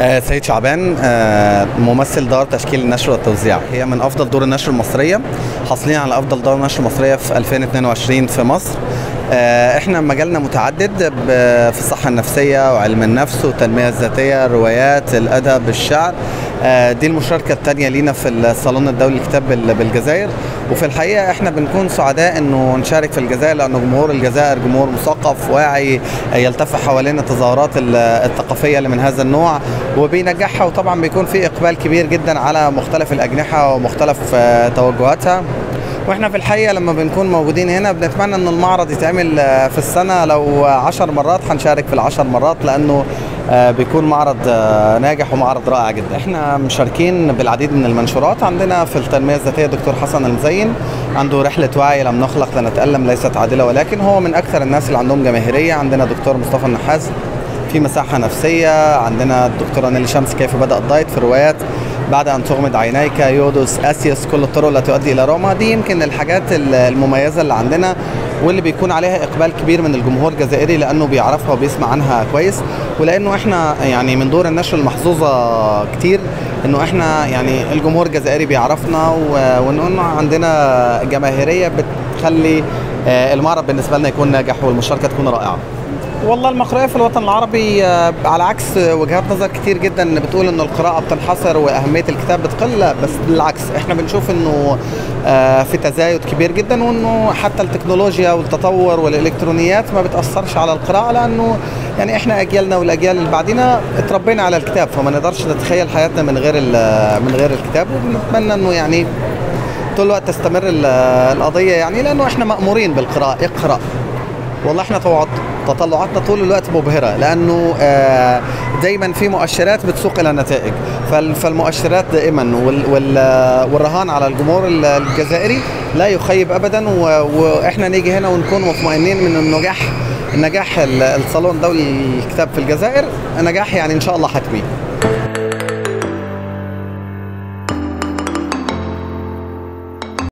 سيد شعبان، ممثل دار تشكيل النشر والتوزيع. هي من افضل دور النشر المصريه، حاصلين على افضل دار نشر مصريه في 2022 في مصر. احنا مجالنا متعدد في الصحه النفسيه وعلم النفس والتنميه الذاتيه، الروايات، الادب، الشعر. دي المشاركه الثانيه لينا في الصالون الدولي للكتاب بالجزائر. وفي الحقيقه احنا بنكون سعداء انه نشارك في الجزائر، لان جمهور الجزائر جمهور مثقف واعي، يلتف حوالين التظاهرات الثقافيه اللي من هذا النوع وبينجحها، وطبعا بيكون في اقبال كبير جدا على مختلف الاجنحه ومختلف توجهاتها. واحنا في الحقيقه لما بنكون موجودين هنا بنتمنى ان المعرض يتعمل في السنه لو 10 مرات، هنشارك في ال10 مرات لانه بيكون معرض ناجح ومعرض رائع جدا. احنا مشاركين بالعديد من المنشورات. عندنا في التنميه الذاتيه دكتور حسن المزين، عنده رحله وعي لم نخلق لنتألم ليست عادله ولكن، هو من اكثر الناس اللي عندهم جماهيريه. عندنا دكتور مصطفى النحاس في مساحه نفسيه. عندنا الدكتوره نيلي شمس كيف بدأ الدايت في الروايات بعد أن تغمض عينيك، يودوس، أسيوس، كل الطرق التي تؤدي إلى روما. دي يمكن الحاجات المميزة اللي عندنا واللي بيكون عليها إقبال كبير من الجمهور الجزائري لأنه بيعرفها وبيسمع عنها كويس، ولأنه إحنا يعني من دور النشر المحظوظة كتير إنه إحنا يعني الجمهور الجزائري بيعرفنا، وإنه عندنا جماهيرية بتخلي المعرض بالنسبة لنا يكون ناجح والمشاركة تكون رائعة. والله المقرئة في الوطن العربي على عكس وجهات نظر كتير جدا بتقول انه القراءة بتنحصر واهمية الكتاب بتقل، لا بس بالعكس احنا بنشوف انه في تزايد كبير جدا، وانه حتى التكنولوجيا والتطور والالكترونيات ما بتأثرش على القراءة، لانه يعني احنا اجيالنا والاجيال اللي بعدنا اتربينا على الكتاب، فما نقدرش نتخيل حياتنا من غير الكتاب. وبنتمنى انه يعني طول الوقت تستمر القضية، يعني لانه احنا مأمورين بالقراءة. اقرأ. والله احنا تطلعاتنا طول الوقت مبهرة، لأنه دايما في مؤشرات بتسوق إلى نتائج، فالمؤشرات دائما والرهان على الجمهور الجزائري لا يخيب أبدا، وإحنا نيجي هنا ونكون مطمئنين من النجاح الصالون الدولي للكتاب في الجزائر نجاح يعني إن شاء الله حتمي.